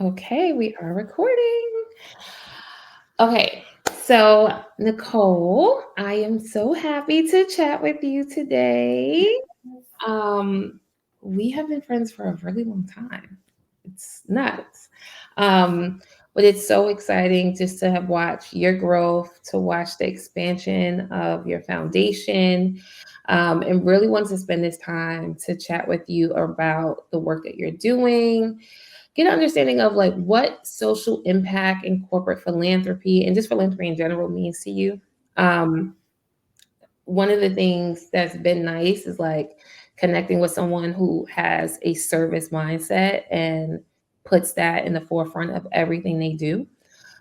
Okay, we are recording. Okay, so Nicole, I am so happy to chat with you today. Um, we have been friends for a really long time. It's nuts. Um, but it's so exciting just to have watched your growth, to watch the expansion of your foundation, and really want to spend this time to chat with you about the work that you're doing, get an understanding of like what social impact and corporate philanthropy and just philanthropy in general means to you. Um, One of the things that's been nice is like connecting with someone who has a service mindset and puts that in the forefront of everything they do.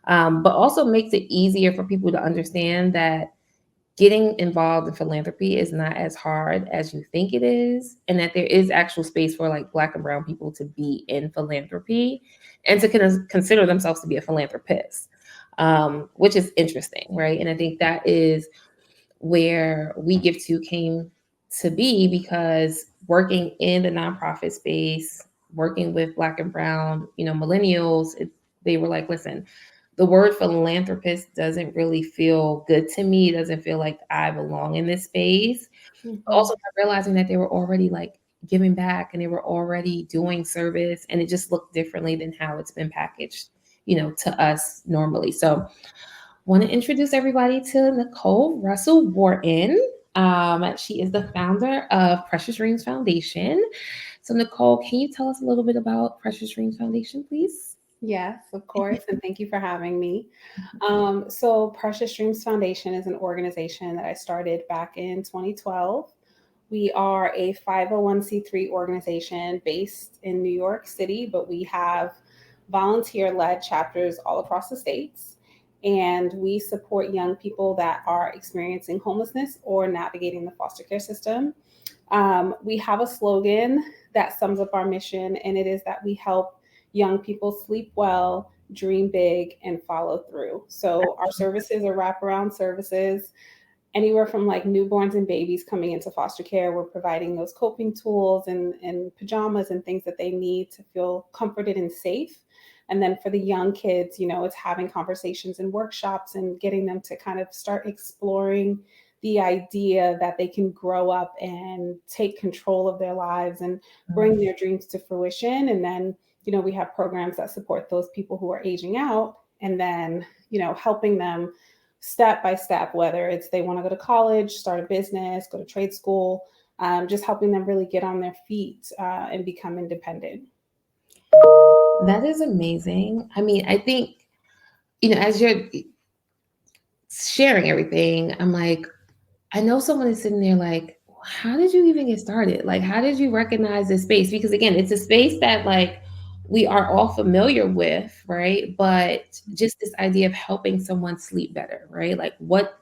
But also makes it easier for people to understand that getting involved in philanthropy is not as hard as you think it is, and that there is actual space for like Black and brown people to be in philanthropy and to kind of consider themselves to be a philanthropist, which is interesting, right? And I think that is where We Give To came to be, because working in the nonprofit space, working with Black and brown, millennials, they were like, listen, the word philanthropist doesn't really feel good to me. It doesn't feel like I belong in this space. Mhm. Also, not realizing that they were already like giving back and they were already doing service, and it just looked differently than how it's been packaged, to us normally. So, want to introduce everybody to Nicole Russell Wharton. She is the founder of Precious Dreams Foundation. So, Nicole, can you tell us a little bit about Precious Dreams Foundation, please? Yes, of course. And thank you for having me. So, Precious Dreams Foundation is an organization that I started back in 2012. We are a 501c3 organization based in New York City, but we have volunteer led chapters all across the states. And we support young people that are experiencing homelessness or navigating the foster care system. We have a slogan that sums up our mission, and it is that we help young people sleep well, dream big, and follow through. So, our services are wraparound services, anywhere from like newborns and babies coming into foster care. We're providing those coping tools and pajamas and things that they need to feel comforted and safe. And then for the young kids, it's having conversations and workshops and getting them to kind of start exploring the idea that they can grow up and take control of their lives and bring their dreams to fruition. And then, we have programs that support those people who are aging out, and then, helping them step by step, whether it's they want to go to college, start a business, go to trade school, just helping them really get on their feet and become independent. That is amazing. I mean, I think, as you're sharing everything, I'm like, I know someone is sitting there like, how did you even get started? Like, how did you recognize this space? Because again, it's a space that like we are all familiar with, right? But just this idea of helping someone sleep better, right? Like, what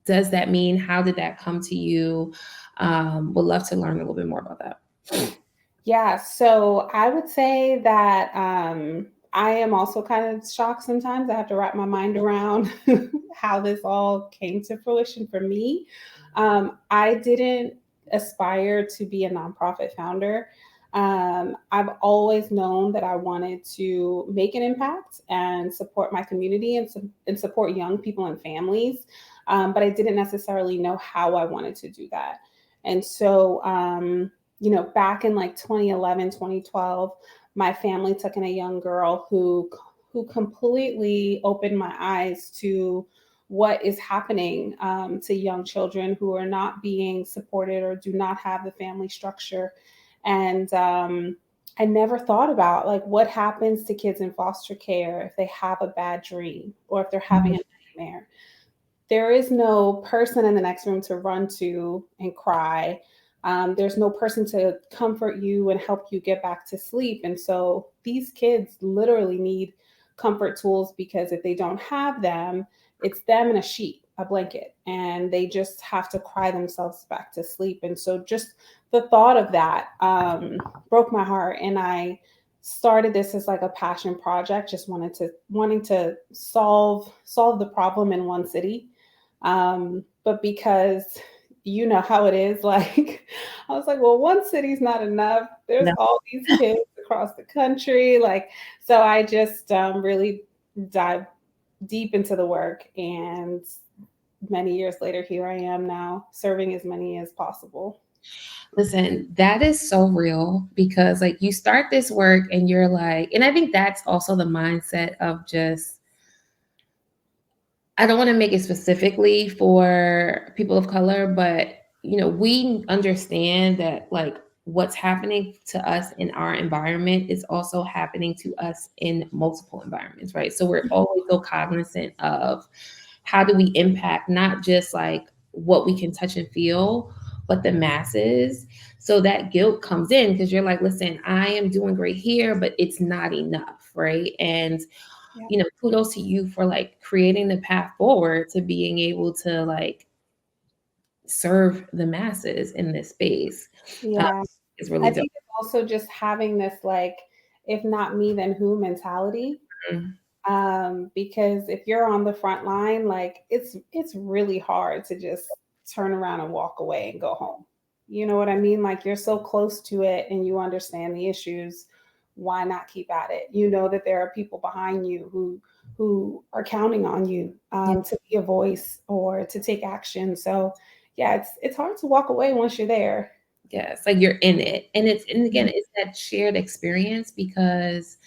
does that mean? How did that come to you? Would love to learn a little bit more about that. Yeah, so I would say that I am also kind of shocked sometimes. I have to wrap my mind around how this all came to fruition for me. I didn't aspire to be a nonprofit founder. I've always known that I wanted to make an impact and support my community and support young people and families, but I didn't necessarily know how I wanted to do that. And so, back in like 2011, 2012, my family took in a young girl who completely opened my eyes to what is happening to young children who are not being supported or do not have the family structure. And I never thought about like what happens to kids in foster care if they have a bad dream or if they're having a nightmare. There is no person in the next room to run to and cry. There's no person to comfort you and help you get back to sleep. And so these kids literally need comfort tools, because if they don't have them, it's them in a sheet, a blanket, and they just have to cry themselves back to sleep. And so just the thought of that broke my heart. And I started this as like a passion project, just wanting to solve the problem in one city. But because you know how it is, like I was like, well, one city's not enough. There's No. all these kids across the country. Like, so I just really dive deep into the work. And many years later, here I am now serving as many as possible. Listen, that is so real because like you start this work and you're like, and I think that's also the mindset of just, I don't want to make it specifically for people of color, but we understand that like what's happening to us in our environment is also happening to us in multiple environments, right? So we're always so cognizant of how do we impact not just like what we can touch and feel, but the masses. So that guilt comes in because you're like, listen, I am doing great here, but it's not enough, right? And Yeah. kudos to you for like creating the path forward to being able to like serve the masses in this space. Um, Yeah. is I really dope. think it's also just having this, like, if not me, then who mentality. Mhm. Because if you're on the front line, like it's really hard to just turn around and walk away and go home. You know what I mean? Like, you're so close to it and you understand the issues. Why not keep at it? You know that there are people behind you who are counting on you Yeah. to be a voice or to take action. So yeah, it's hard to walk away once you're there. Yes, like you're in it. And again, it's that shared experience because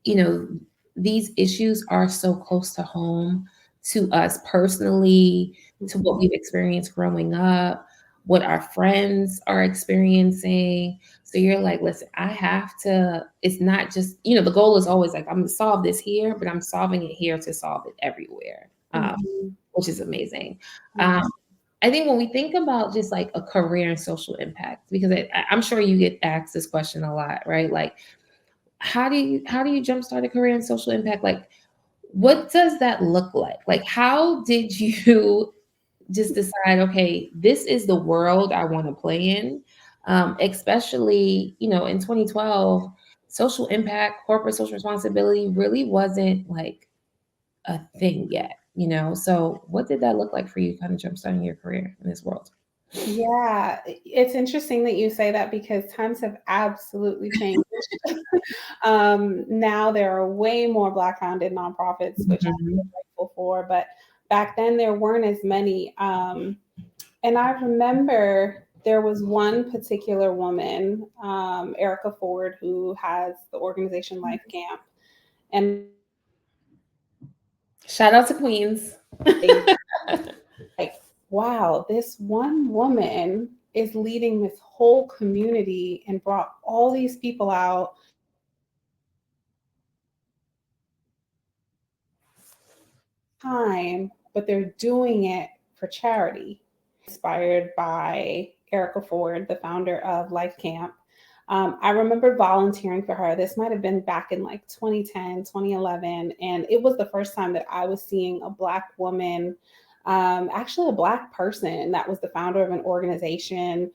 you know, these issues are so close to home to us personally, to what Mhm. we've experienced growing up, what our friends are experiencing. So you're like, listen, I have to, it's not just, the goal is always like, I'm going to solve this here, but I'm solving it here to solve it everywhere, Mhm. which is amazing. Um, Yeah. I think when we think about just like a career and social impact, because I'm sure you get asked this question a lot, right? Like, how do you jumpstart a career in social impact? Like, what does that look like? Like, how did you just decide, okay, this is the world I want to play in? Especially, in 2012, social impact, corporate social responsibility really wasn't like a thing yet. So what did that look like for you kind of jumpstarting your career in this world? Yeah, it's interesting that you say that because times have absolutely changed. Now there are way more Black-founded nonprofits, which I'm so Mhm. grateful for. But back then there weren't as many. And I remember there was one particular woman, Erica Ford, who has the organization Life Camp, and Shout out to Queens. I like, wow, this one woman is leading this whole community and brought all these people out time, but they're doing it for charity. Inspired by Erica Ford, the founder of Life Camp. I remember volunteering for her. This might have been back in like 2010, 2011. And it was the first time that I was seeing a Black woman, actually a Black person that was the founder of an organization,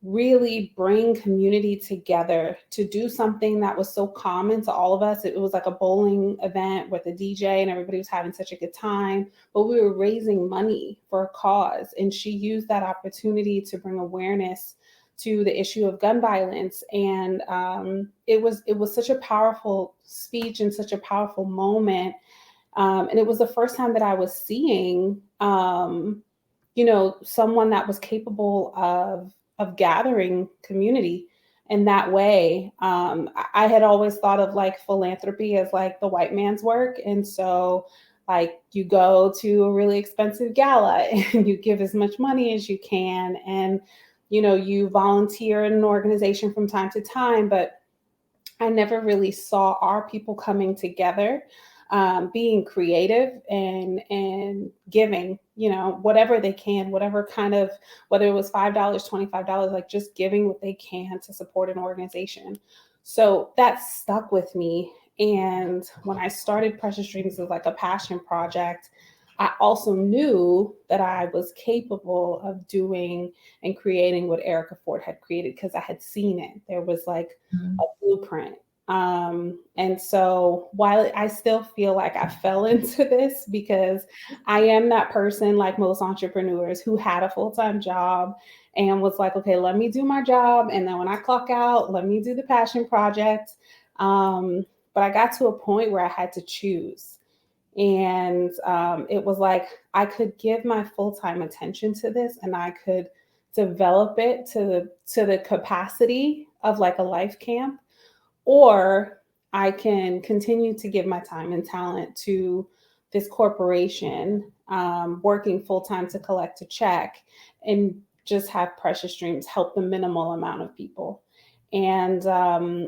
really bring community together to do something that was so common to all of us. It was like a bowling event with a DJ and everybody was having such a good time, but we were raising money for a cause. And she used that opportunity to bring awareness to the issue of gun violence. And it was such a powerful speech and such a powerful moment. And it was the first time that I was seeing someone that was capable of gathering community in that way. I had always thought of like philanthropy as like the white man's work, and so like you go to a really expensive gala and you give as much money as you can, and you volunteer in an organization from time to time, but I never really saw our people coming together, being creative and giving, whatever they can, whatever kind of, whether it was $5, $25, like just giving what they can to support an organization. So that stuck with me. And when I started Precious Dreams as like a passion project, I also knew that I was capable of doing and creating what Erica Ford had created because I had seen it. There was like a blueprint. And so while I still feel like I fell into this because I am that person, like most entrepreneurs, who had a full time job and was like, okay, let me do my job. And then when I clock out, let me do the passion project. But I got to a point where I had to choose. And it was like I could give my full time attention to this and I could develop it to the capacity of like a life camp, or I can continue to give my time and talent to this corporation, working full time to collect a check and just have precious dreams help the minimal amount of people. And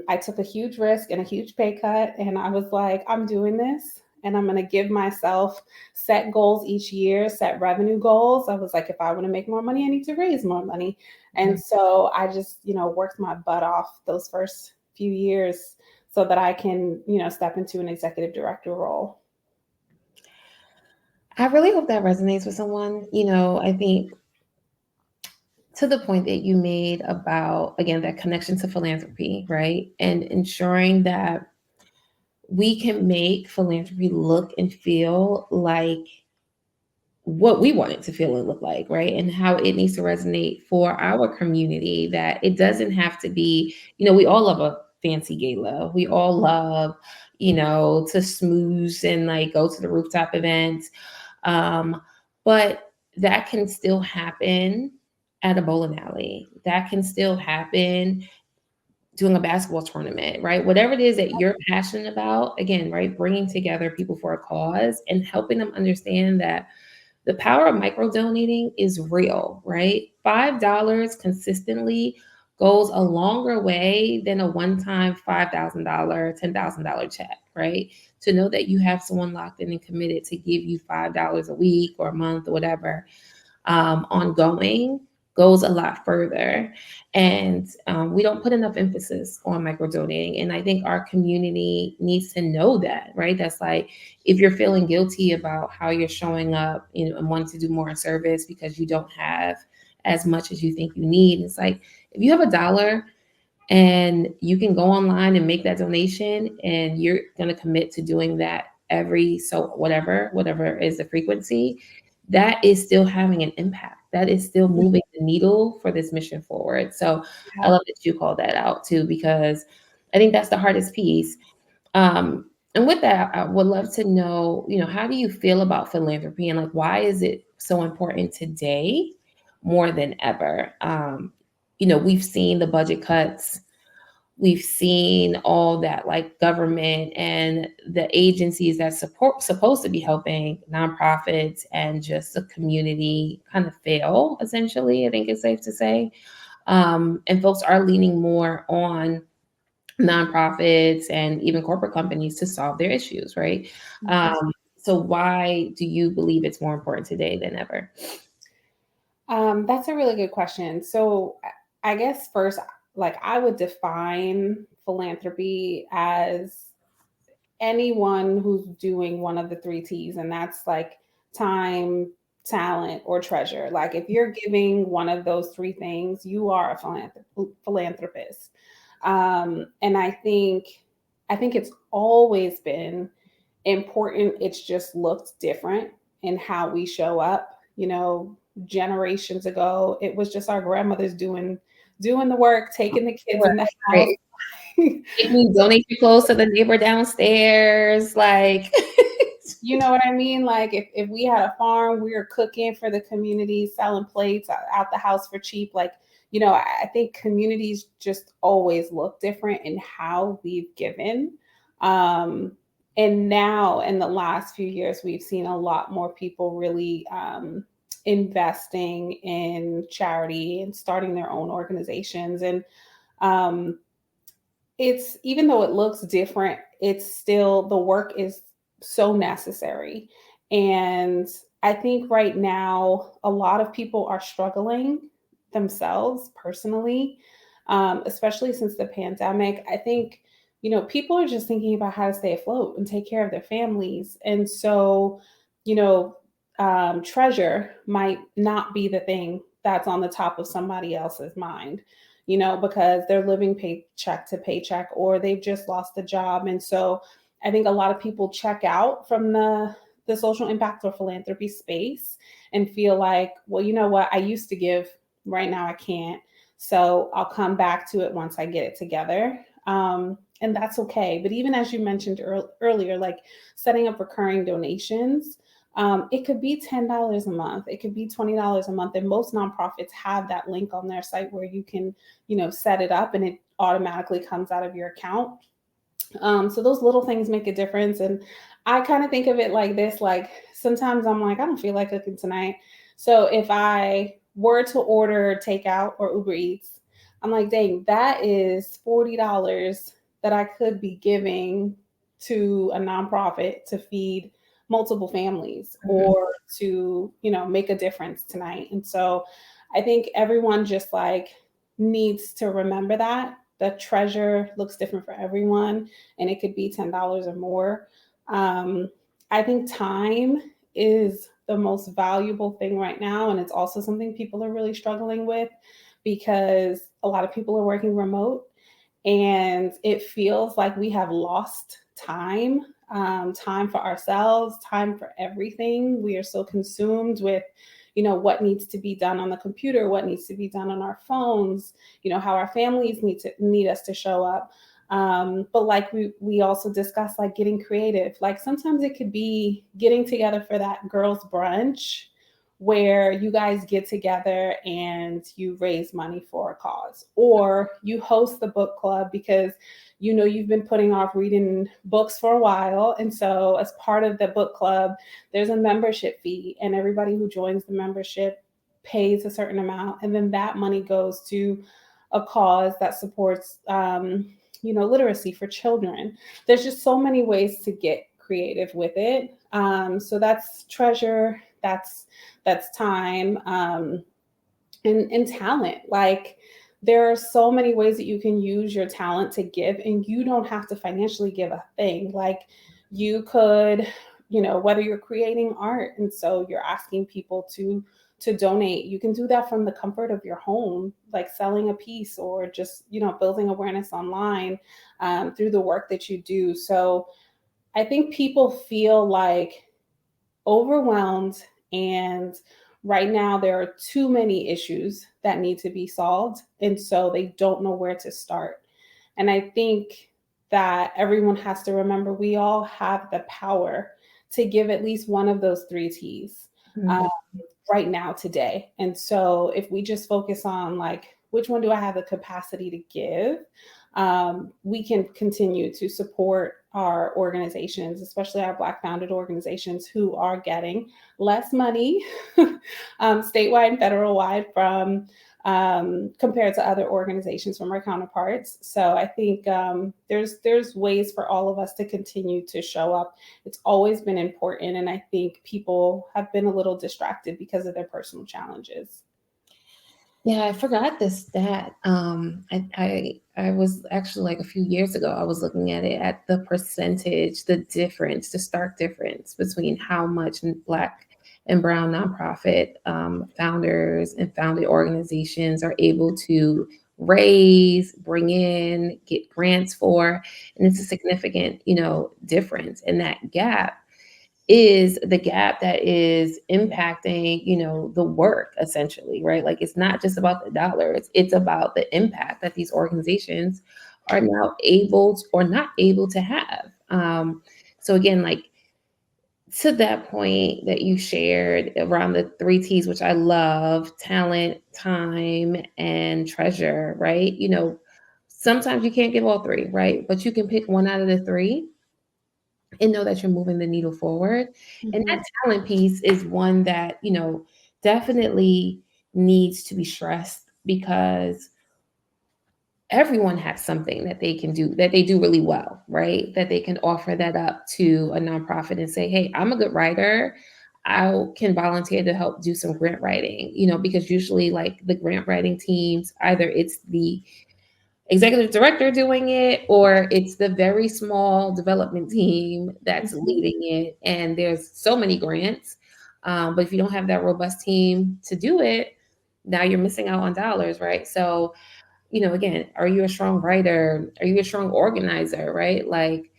I took a huge risk and a huge pay cut. And I was like, I'm doing this. And I'm going to give myself set goals each year, set revenue goals. I was like, if I want to make more money, I need to raise more money. And so I just, worked my butt off those first few years so that I can, step into an executive director role. I really hope that resonates with someone. I think to the point that you made about, again, that connection to philanthropy, right? And ensuring that we can make philanthropy look and feel like what we want it to feel and look like, right? And how it needs to resonate for our community, that it doesn't have to be, we all love a fancy gala. We all love, to smooze and like go to the rooftop events. But that can still happen at a bowling alley. That can still happen doing a basketball tournament, right? Whatever it is that you're passionate about, again, right? Bringing together people for a cause and helping them understand that the power of micro donating is real, right? $5 consistently goes a longer way than a one time $5,000, $10,000 check, right? To know that you have someone locked in and committed to give you $5 a week or a month or whatever, ongoing, goes a lot further. And we don't put enough emphasis on micro donating. And I think our community needs to know that, right? That's like, if you're feeling guilty about how you're showing up, and wanting to do more in service because you don't have as much as you think you need, it's like, if you have $1 and you can go online and make that donation, and you're going to commit to doing that every, so whatever is the frequency, that is still having an impact. That is still moving the needle for this mission forward. So I Yeah. love that you called that out too, because I think that's the hardest piece. And with that, I would love to know, how do you feel about philanthropy, and like, why is it so important today more than ever? We've seen the budget cuts. We've seen all that, like government and the agencies that support supposed to be helping nonprofits and just the community kind of fail, essentially, I think it's safe to say. And folks are leaning more on nonprofits and even corporate companies to solve their issues, right? Mhm. So why do you believe it's more important today than ever? That's a really good question. So I guess first, like I would define philanthropy as anyone who's doing one of the three T's, and that's like time, talent, or treasure. Like if you're giving one of those three things, you are a philanthropist. And I think it's always been important. It's just looked different in how we show up. Generations ago, it was just our grandmothers doing the work, taking the kids in the house. Right. Make me donate your clothes to the neighbor downstairs. Like, You know what I mean? Like if we had a farm, we were cooking for the community, selling plates out the house for cheap. Like, I think communities just always look different in how we've given. Um, and now in the last few years, we've seen a lot more people really investing in charity and starting their own organizations. And um, it's, even though it looks different, it's still, the work is so necessary. And I think right now a lot of people are struggling themselves personally, especially since the pandemic. I think, people are just thinking about how to stay afloat and take care of their families. And so, you know treasure might not be the thing that's on the top of somebody else's mind. because they're living paycheck to paycheck, or they've just lost a job. And so I think a lot of people check out from the social impact or philanthropy space and feel like, well, you know what, I used to give, right now I can't. So I'll come back to it once I get it together. And that's okay. But even as you mentioned earlier, like setting up recurring donations, it could be $10 a month, it could be $20 a month, and most nonprofits have that link on their site where you can, set it up and it automatically comes out of your account. So those little things make a difference. And I kind of think of it like this, like sometimes I'm like, I don't feel like cooking tonight. So if I were to order takeout or Uber Eats, I'm like, dang, that is $40 that I could be giving to a nonprofit to feed multiple families, Mhm. or to, make a difference tonight. And so I think everyone just like needs to remember that the treasure looks different for everyone, and it could be $10 or more. Um, I think time is the most valuable thing right now, and it's also something people are really struggling with because a lot of people are working remote, and it feels like we have lost time, time for ourselves, time for everything. We are so consumed with, what needs to be done on the computer, what needs to be done on our phones, how our families need us to show up. But like we also discussed, like getting creative. Like sometimes it could be getting together for that girls' brunch where you guys get together and you raise money for a cause, or you host the book club because you've been putting off reading books for a while. And so as part of the book club, there's a membership fee, and everybody who joins the membership pays a certain amount, and then that money goes to a cause that supports literacy for children. There's just so many ways to get creative with it. So that's treasure, that's time, and talent. Like there are so many ways that you can use your talent to give, and you don't have to financially give a thing. Like you could, whether you're creating art and so you're asking people to donate, you can do that from the comfort of your home, like selling a piece, or just building awareness online, through the work that you do. So I think people feel like overwhelmed, and right now there are too many issues that need to be solved, and so they don't know where to start. And I think that everyone has to remember we all have the power to give at least one of those three T's, Mhm. right now today. And so if we just focus on like, which one do I have the capacity to give, we can continue to support our organizations, especially our Black founded organizations who are getting less money, statewide and federal wide, from compared to other organizations from our counterparts. So I think there's ways for all of us to continue to show up. It's always been important, and I think people have been a little distracted because of their personal challenges. Yeah, I forgot this stat. I was actually like a few years ago, I was looking at it at the percentage, the difference, the stark difference between how much Black and Brown nonprofit founders and founded organizations are able to raise, bring in, get grants for, and it's a significant, difference. And that gap is the gap that is impacting, the work essentially, right? Like it's not just about the dollars, it's about the impact that these organizations are now able or not able to have. So again, like to that point that you shared around the three T's, which I love: talent, time, and treasure, right? Sometimes you can't give all three, right? But you can pick one out of the three and know that you're moving the needle forward. And that Mhm. talent piece is one that, definitely needs to be stressed because everyone has something that they can do that they do really well, right? That they can offer that up to a nonprofit and say, hey, I'm a good writer. I can volunteer to help do some grant writing, because usually like the grant writing teams, either it's the executive director doing it or it's the very small development team that's Mhm. leading it, and there's so many grants, but if you don't have that robust team to do it, now you're missing out on dollars, right? So again, are you a strong writer? Are you a strong organizer, right? Like,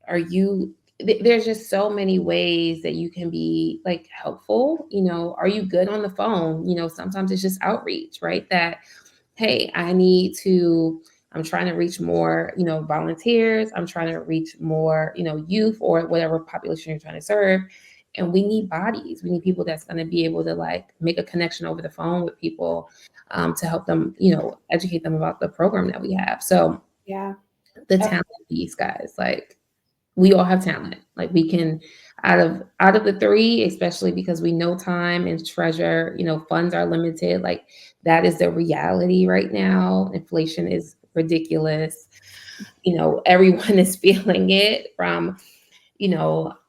are you, there's just so many ways that you can be like helpful. Are you good on the phone? Sometimes it's just outreach, right? That, hey, I'm trying to reach more, volunteers. I'm trying to reach more, youth or whatever population you're trying to serve. And we need bodies. We need people that's going to be able to like make a connection over the phone with people, to help them, educate them about the program that we have. So Yeah. the Oh, talent piece, guys, like we all have talent. Like we can, out of the three, especially because we know time and treasure, funds are limited. Like that is the reality right now. Inflation is ridiculous. Everyone is feeling it, from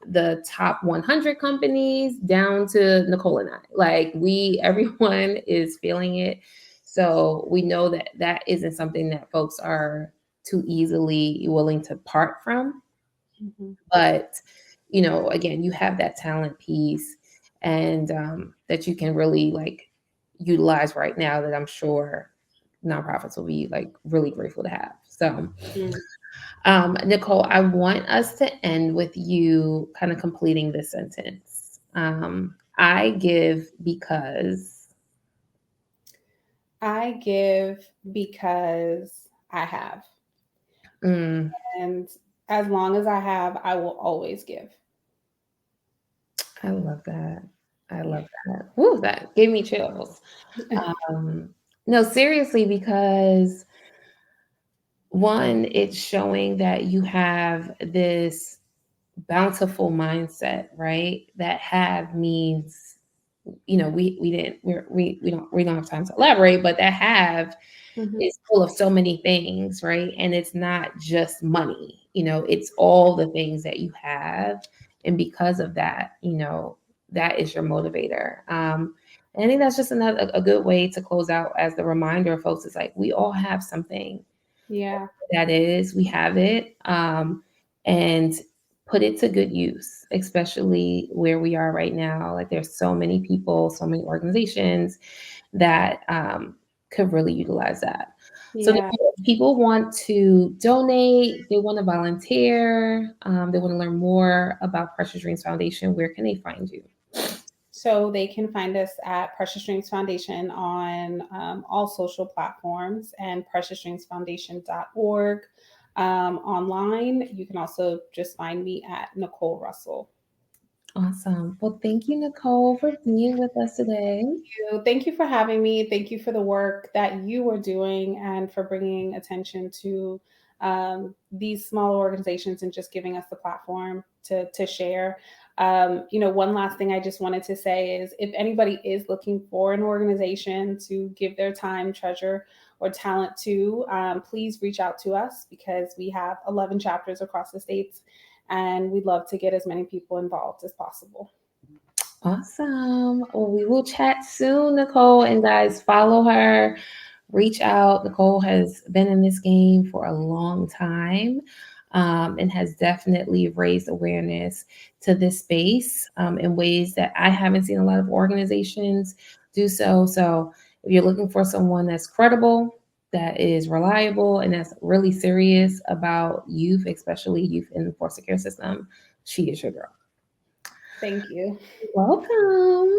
the top 100 companies down to Nicole and I. Like everyone is feeling it. So we know that that isn't something that folks are too easily willing to part from. mhm. But again, you have that talent piece, and that you can really like utilize right now, that I'm sure nonprofits will be like really grateful to have. So Mm. Nicole, I want us to end with you kind of completing this sentence. I give because. I give because I have. Mm, And as long as I have, I will always give. I love that. I love that. Woo, that gave me chills. Um, no, seriously, because one, it's showing that you have this bountiful mindset, right? That have means, we didn't we don't have time to elaborate, but that have Mhm. is full of so many things, right? And it's not just money, it's all the things that you have. And because of that, that is your motivator. And I think that's just another a good way to close out as the reminder of folks. Is like we all have something Yeah. that is, we have it, and put it to good use, especially where we are right now. Like there's so many people, so many organizations that could really utilize that. So Yeah. Nicole, if people want to donate, they want to volunteer, they want to learn more about Precious Dreams Foundation, where can they find you? So they can find us at Precious Dreams Foundation on all social platforms and preciousdreamsfoundation.org online. You can also just find me at Nicole Russell. Awesome. Well, thank you, Nicole, for being with us today. Thank you for having me. Thank you for the work that you are doing and for bringing attention to these small organizations and just giving us the platform to share. One last thing I just wanted to say is if anybody is looking for an organization to give their time, treasure, or talent to, please reach out to us because we have 11 chapters across the states and we'd love to get as many people involved as possible. Awesome. Well, we will chat soon, Nicole. And guys, follow her, reach out. Nicole has been in this game for a long time, and has definitely raised awareness to this space, in ways that I haven't seen a lot of organizations do so. So if you're looking for someone that's credible, that is reliable, and that's really serious about youth, especially youth in the foster care system, she is your girl. Thank you. Welcome.